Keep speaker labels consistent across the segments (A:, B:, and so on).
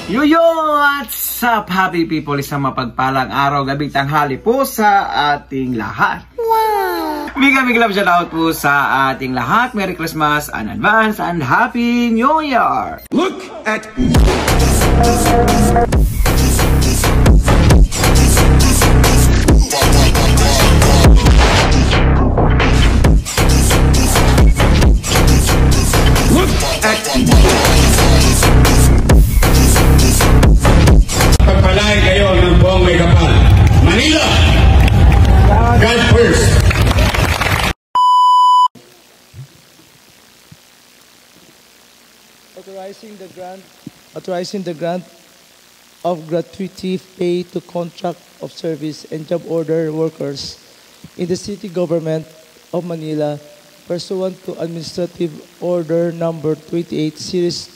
A: Yo! What's up, happy people? Isang mapagpalang araw, gabi, tanghali po sa ating lahat. Wow! Big love shoutout po sa ating lahat. Merry Christmas in advance and Happy New Year!
B: Look at...
C: Pagpalain kayo ng buong may kapal. Manila! God first!
D: Authorizing the grant of gratuity pay to contract of service and job order workers in the city government of Manila pursuant to Administrative Order Number 28 Series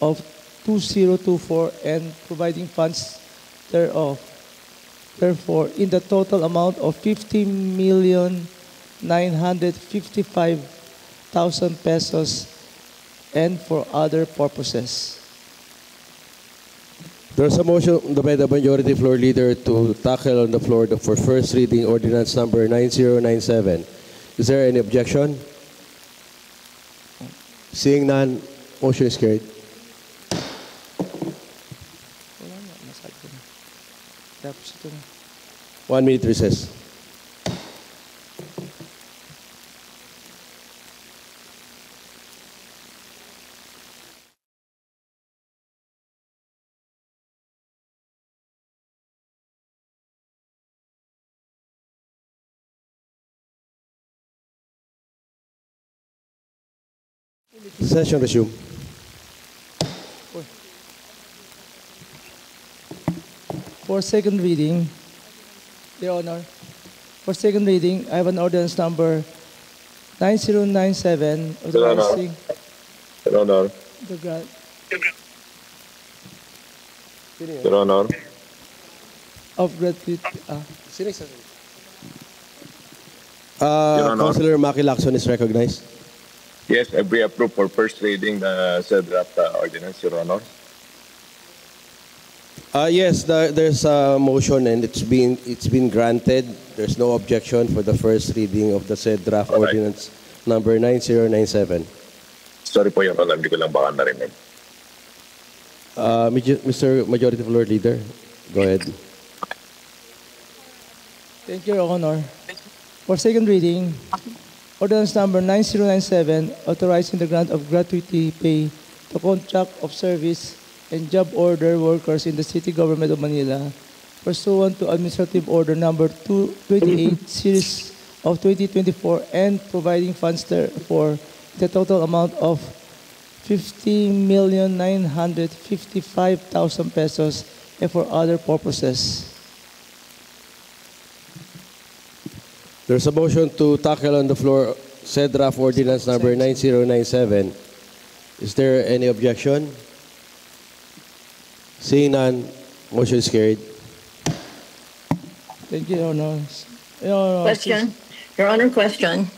D: of 2024 and providing funds thereof. Therefore, in the total amount of 50,955,000 pesos and for other purposes.
E: There's a motion by the Majority Floor Leader to tackle on the floor for first reading ordinance number 9097. Is there any objection? Seeing none, motion is carried. 1 minute recess. Session resume.
D: For second reading, Your Honor, for second reading, I have an ordinance number 9097 authorizing
F: Your Honor.
D: the grant.
F: Your Honor.
D: Of gratuity.
E: Councilor Maki Lacson is recognized.
F: Yes, I approve for first reading the said draft ordinance, Your Honor.
E: Yes, there's a motion and it's been granted. There's no objection for the first reading of the said draft ordinance number 9097.
F: Sorry po, Your Honor, hindi ko lang baka narinig.
E: Mr. Majority Floor Leader, go ahead.
D: Thank you, Your Honor. For second reading, ordinance number 9097 authorizing the grant of gratuity pay to contract of service and job order workers in the city government of Manila pursuant to Administrative Order Number 228 Series of 2024 and providing funds therefor the total amount of 50,955,000 pesos and for other purposes.
E: There's a motion to tackle on the floor said draft ordinance number 9097. Is there any objection? Seeing none, motion is carried.
D: Thank you, Your Honor.
G: Question. Your Honor, question.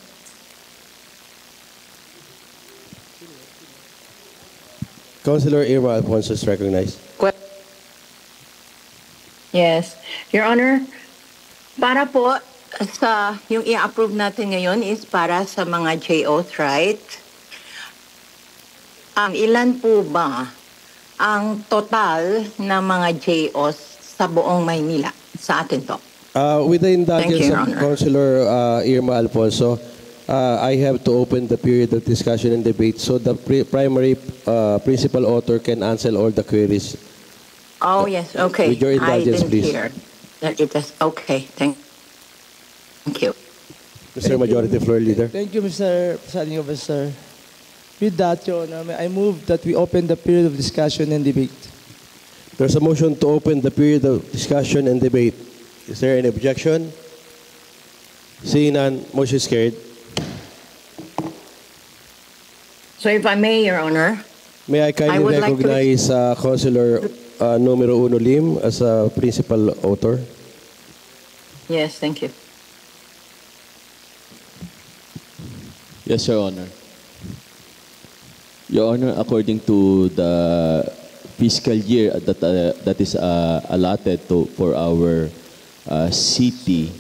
E: Councilor Irma Alfonso is recognized.
G: Yes. Your Honor, para po sa yung i-approve natin ngayon is para sa mga JOs, right? Ilan po ba ang total na mga JOs sa buong Maynila sa atin to?
E: With the indulgence
G: Your
E: of
G: Honor.
E: Councilor Irma Alfonso, I have to open the period of discussion and debate so the primary principal author can answer all the queries.
G: Oh, yes. Okay.
E: With your indulgence,
G: I didn't
E: please.
G: hear that it is okay. Thank you.
E: Mr. Majority Floor Leader.
D: Thank you, Mr. Presiding Officer. With that, Your Honor, I move that we open the period of discussion and debate.
E: There's a motion to open the period of discussion and debate. Is there any objection? Seeing none, motion is carried.
G: So if I may, Your Honor,
E: May I kindly
G: would like to-
E: recognize Councilor Numero Uno Lim as a principal author?
G: yes, thank you.
H: Yes, Your Honor. Your Honor, according to the
B: fiscal year that is allotted for our city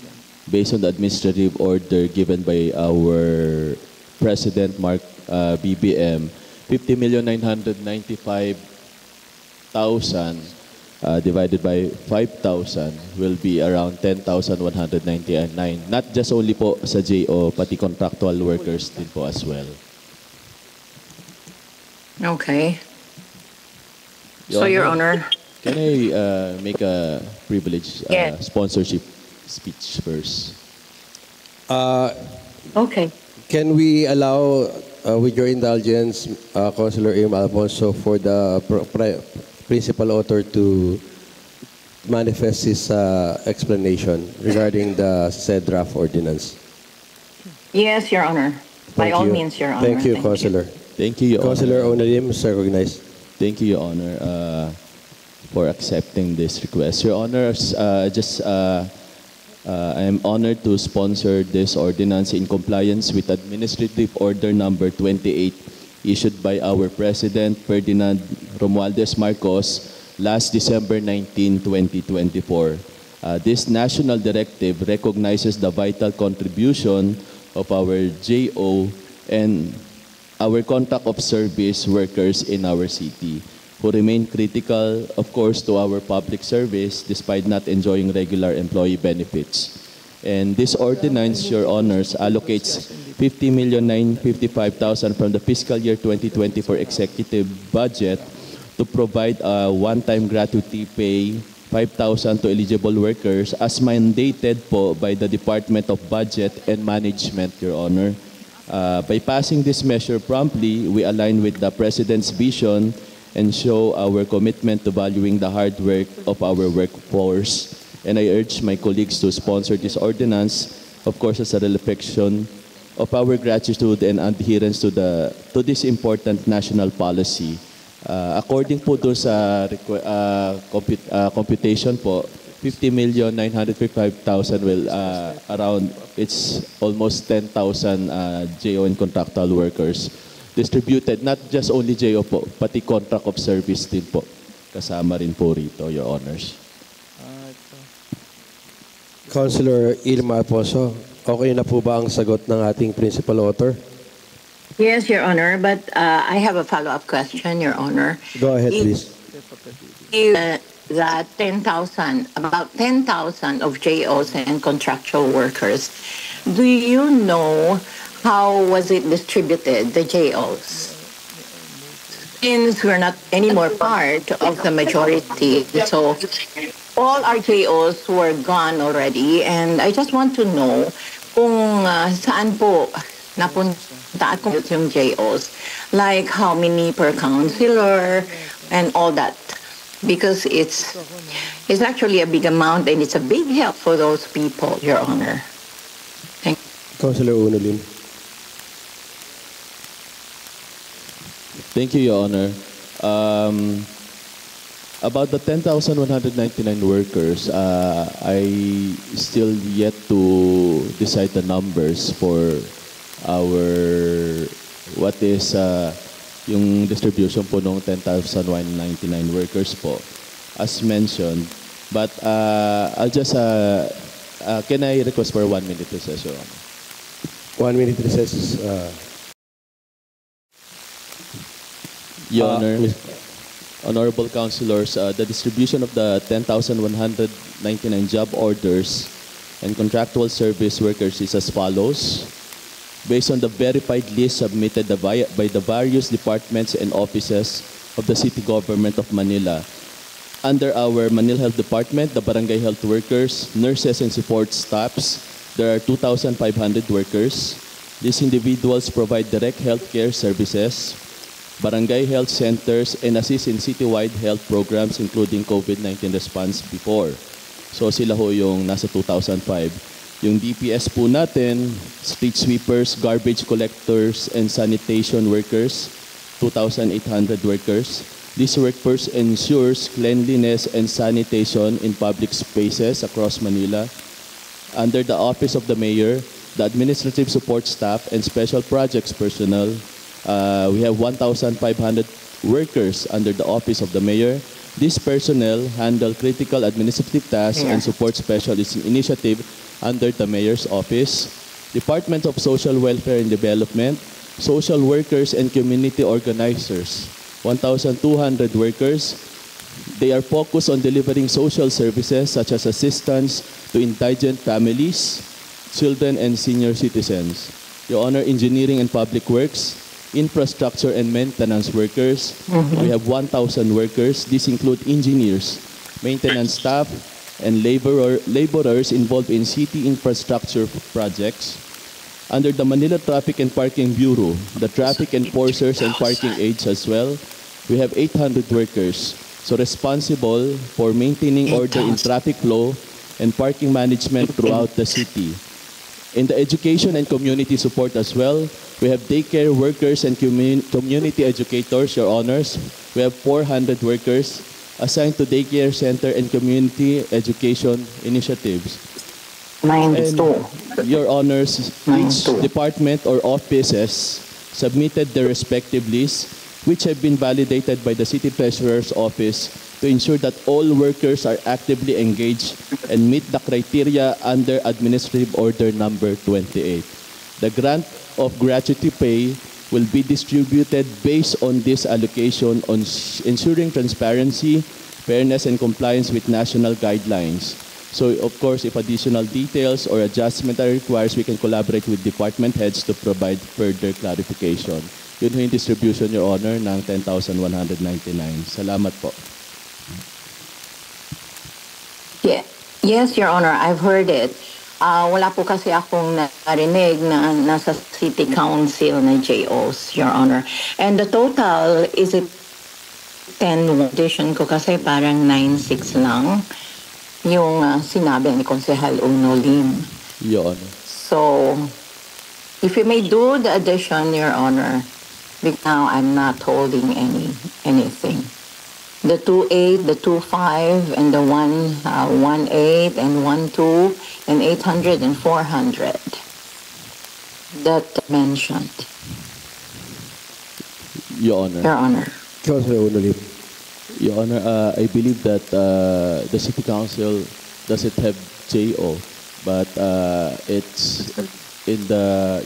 B: based on the administrative order given by our President Mark BBM, 50,995,000 divided by 5,000 will be around 10,199. Not just only po sa JO, pati contractual workers din po as well.
G: Okay. So, Your Honor.
B: Can I make a privileged
G: Yes.
B: sponsorship speech first?
G: Okay.
E: Can we allow, with your indulgence, Councilor Irma Alfonso, for the principal author to manifest his explanation regarding the said draft ordinance?
G: Yes, Your Honor. By all means, Your Honor.
E: Thank you, Councilor.
B: Thank you, Your
E: Councilor
B: Honor.
E: Onalim is recognized.
B: Thank you, Your Honor, for accepting this request. Your Honors, I am honored to sponsor this ordinance in compliance with Administrative Order Number 28 issued by our President Ferdinand Romualdez Marcos last December 19, 2024. This national directive recognizes the vital contribution of our JO and our contract of service workers in our city, who remain critical, of course, to our public service despite not enjoying regular employee benefits. And this ordinance, Your Honors, allocates 50,955,000 from the fiscal year 2024 executive budget to provide a one-time gratuity pay 5,000 to eligible workers as mandated po by the Department of Budget and Management, Your Honor. By passing this measure promptly, we align with the President's vision and show our commitment to valuing the hard work of our workforce. And I urge my colleagues to sponsor this ordinance, of course, as a reflection of our gratitude and adherence to this important national policy. According po doon sa computation po, 50,955,000 will around, it's almost 10,000 JO and contractual workers distributed, not just only JO po, pati contract of service din po. Kasama rin po rito, Your Honors.
E: Councilor Irma Alfonso, okay na po ba ang sagot ng ating principal author?
G: Yes, Your Honor, but I have a follow-up question, Your Honor.
E: Go ahead, please.
G: That 10,000, about 10,000 of JOs and contractual workers, do you know how was it distributed, the JOs? Since we're not anymore part of the majority, so all our JOs were gone already, and I just want to know kung saan po napunta at kung yung JOs, like how many per councilor and all that. Because it's actually a big amount and it's a big help for those people, Your Honor. Thank you.
E: Councilor Onalim.
B: Thank you, Your Honor. About the 10,199 workers, I still yet to decide the numbers for our, what is yung distribution po ng 10,199 workers po, as mentioned. But I'll just, can I request for 1 minute recess, Your Honor?
E: 1 minute recess.
B: Your Honor, honorable councilors, the distribution of the 10,199 job orders and contractual service workers is as follows. Based on the verified list submitted by the various departments and offices of the City Government of Manila. Under our Manila Health Department, the barangay health workers, nurses, and support staffs, there are 2,500 workers. These individuals provide direct healthcare services, barangay health centers, and assist in citywide health programs including COVID-19 response before. So sila ho yung nasa 2,005. Yung DPS po natin, street sweepers, garbage collectors, and sanitation workers, 2,800 workers. This workforce ensures cleanliness and sanitation in public spaces across Manila. Under the Office of the Mayor, the administrative support staff, and special projects personnel, we have 1,500 workers under the office of the mayor. These personnel handle critical administrative tasks and support special initiative under the mayor's office. Department of Social Welfare and Development, social workers and community organizers, 1,200 workers. They are focused on delivering social services such as assistance to indigent families, children, and senior citizens. Your Honor, engineering and public works, infrastructure and maintenance workers. We have 1,000 workers. These include engineers, maintenance staff, and laborers involved in city infrastructure projects. Under the Manila Traffic and Parking Bureau, the traffic enforcers and parking aides as well, we have 800 workers. So responsible for maintaining order in traffic flow and parking management throughout the city. In the education and community support as well, we have daycare workers and community educators, Your Honors. We have 400 workers assigned to daycare center and community education initiatives. Your Honors, each department or offices submitted their respective lists, which have been validated by the City Treasurer's Office to ensure that all workers are actively engaged and meet the criteria under Administrative Order Number 28. The grant of gratuity pay will be distributed based on this allocation on ensuring transparency, fairness, and compliance with national guidelines. So, of course, if additional details or adjustment are required, we can collaborate with department heads to provide further clarification. Yun yung distribution, Your Honor, ng 10,199. Salamat po.
G: Yeah. Yes, Your Honor, I've heard it. Wala po kasi akong narinig na nasa City Council na JOs, Your Honor. And the total, is it 10 addition ko kasi parang 9,600 lang yung sinabi ni Konsehal Uno Lim.
B: Your Honor.
G: So, if you may do the addition, Your Honor, because now I'm not holding anything. The 2.8, the 2.5, and the 1.8, and 1.2, and 800 and 400 that mentioned.
B: Your Honor.
G: Your Honor.
E: Councilor Unolim.
B: Your Honor, I believe that the City Council doesn't have JO, but it's in the,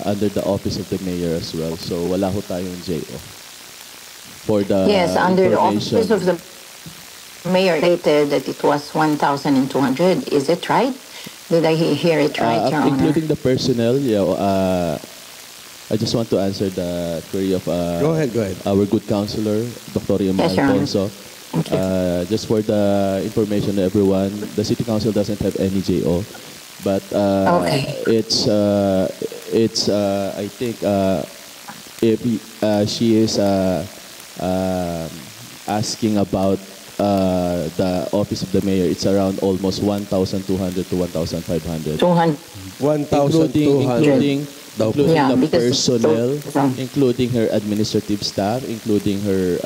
B: under the office of the mayor as well. So wala ho tayong JO. For the
G: yes, under the office of the mayor stated that it was 1,200. Is it right? Did I hear it right, Your Honor?
B: Including the personnel, I just want to answer the query of
E: Go ahead.
B: our good councilor, Dr. Yama Alfonso. Just for the information to everyone, the City Council doesn't have any JO, but it's I think if she is asking about the office of the mayor, it's around almost 1,200 to 1,500.
E: 1,200.
B: Including the personnel, including her administrative staff, including her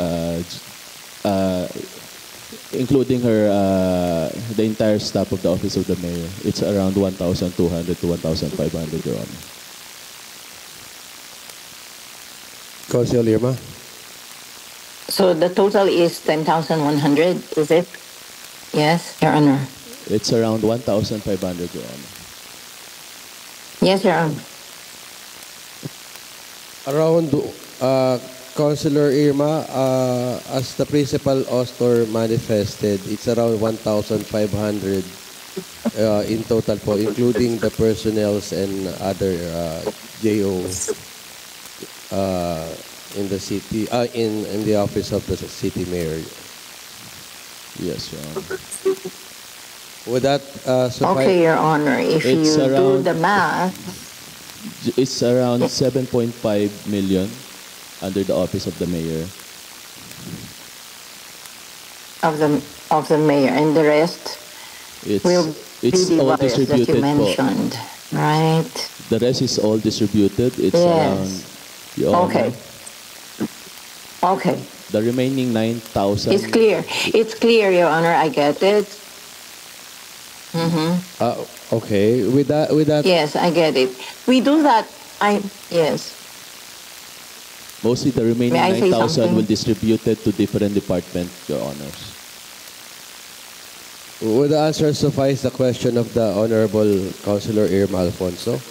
B: the entire staff of the office of the mayor. It's around 1,200 to 1,500, Your Honor.
E: Councilor Lirma.
G: So the total is 10,100, is it? Yes, Your Honor.
B: It's around 1,500, Your Honor.
G: Yes, Your Honor.
E: Around, Councilor Irma, as the principal author manifested, it's around 1,500 in total po, including the personnels and other JO in the city, in the office of the city mayor.
B: Yes, Your Honor.
E: Would that suffice?
G: Okay, Your Honor. If you do the math,
B: it's around 7.5 million under the office of the mayor.
G: Of the mayor, and the rest will be the
B: all
G: others that
B: distributed
G: you mentioned, right?
B: The rest is all distributed. It's around. Your Honor,
G: Okay.
B: the remaining 9,000.
G: It's clear. It's clear, Your Honor. I get it.
E: Okay. With that.
G: Yes, I get it. We do that. Yes.
B: Mostly the remaining
G: May I say
B: 9,000
G: something?
B: will distributed to different departments, Your Honors.
E: Would the answer suffice the question of the Honorable Councilor Irma Alfonso?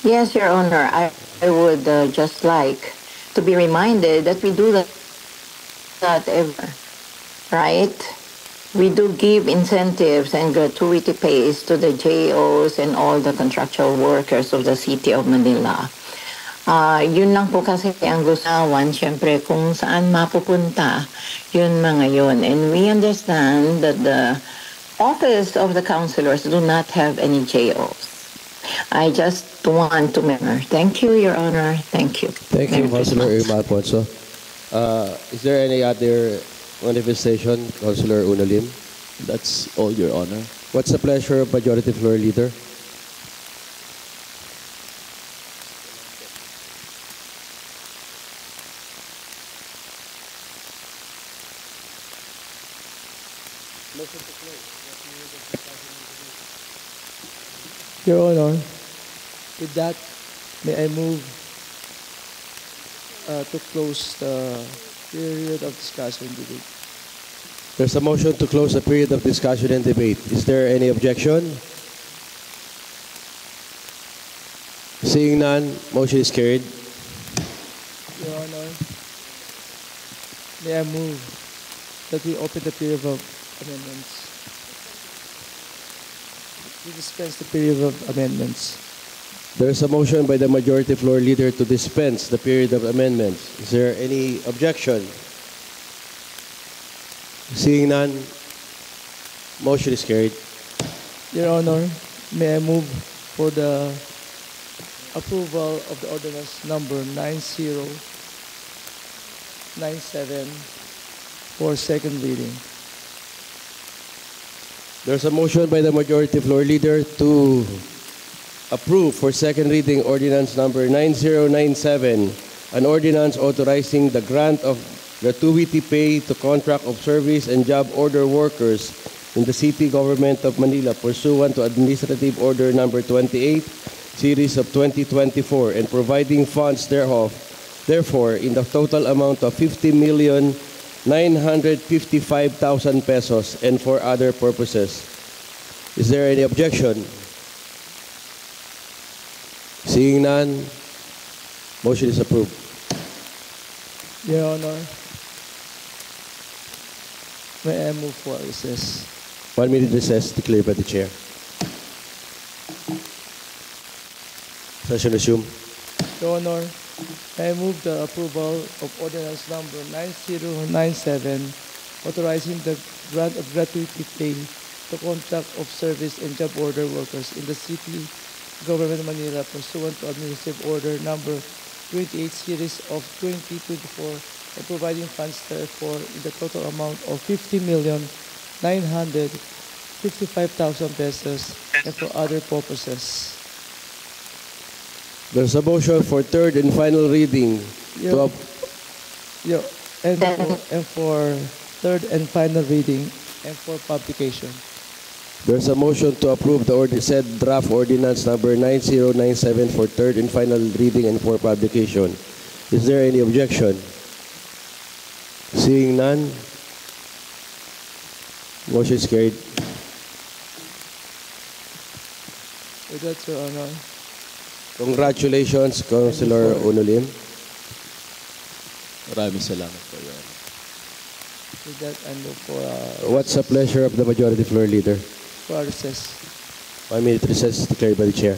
G: Yes, Your Honor. I would just like to be reminded that we do that ever, right? We do give incentives and gratuity pays to the JOs and all the contractual workers of the City of Manila. Yun lang po kasi ang gusawan, syempre kung saan mapupunta, yun mga yun. And we understand that the office of the councilors do not have any JOs. I just want to remember. Thank you, Your Honor. Thank you.
E: Thank you,
G: Merry
E: Councilor
G: Christmas.
E: Irma Alfonso. Is there any other manifestation, Councilor Unalim?
B: That's all, Your Honor.
E: What's the pleasure of Majority Floor Leader?
D: Your Honor, with that, may I move to close the period of discussion and debate.
E: There's a motion to close the period of discussion and debate. Is there any objection? Seeing none, motion is carried.
D: Your Honor, may I move that we open the period of amendments. We dispense the period of amendments.
E: There's a motion by the Majority Floor Leader to dispense the period of amendments. Is there any objection? Seeing none, motion is carried.
D: Your Honor, may I move for the approval of the ordinance number 9097 for second reading.
E: There's a motion by the Majority Floor Leader to approve for second reading ordinance number 9097, an ordinance authorizing the grant of gratuity pay to contract of service and job order workers in the City Government of Manila pursuant to Administrative Order number 28, Series of 2024, and providing funds thereof, therefore, in the total amount of 50,955,000 pesos and for other purposes. Is there any objection? Seeing none, motion is approved.
D: Your Honor, may I move for recess.
E: 1 minute recess declared by the Chair. Session resumed.
D: Your Honor, I move the approval of ordinance number 9097, authorizing the grant of gratuity pay to contract of service and job order workers in the City Government of Manila pursuant to Administrative Order number 28 Series of 2024 and providing funds therefore in the total amount of 50,955,000 pesos and for other purposes.
E: There's a motion for third and final reading to
D: And for third and final reading and for publication.
E: There's a motion to approve the said draft ordinance number 9097 for third and final reading and for publication. Is there any objection? Seeing none, motion is carried.
D: With that, Your Honor,
E: Congratulations, Councilor Unulim.
B: Maraming salamat po, Your Honor.
D: with that, I move for
E: What's the pleasure of the Majority Floor Leader?
D: for recess.
E: 1 minute recess declared by the Chair.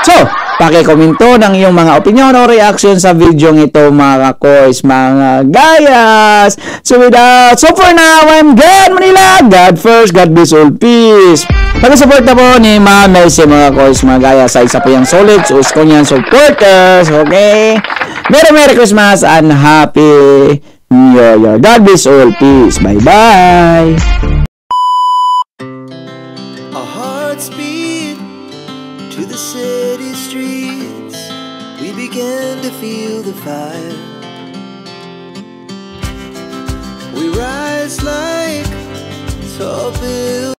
A: So, pakikomento ng iyong mga opinion o reaction sa video ito mga kois, mga gayas. So for now, I'm God Manila. God first, God bless all, peace. Pag-support na po ni Ma'am Melcy mga kois, mga gayas sa isa po yung solid sus ko niyan supporters. Okay? Merry Christmas and Happy New Year. God bless all, peace. Bye-bye.
H: Our hearts beat to the city streets. We began to feel the fire. We rise like tall buildings.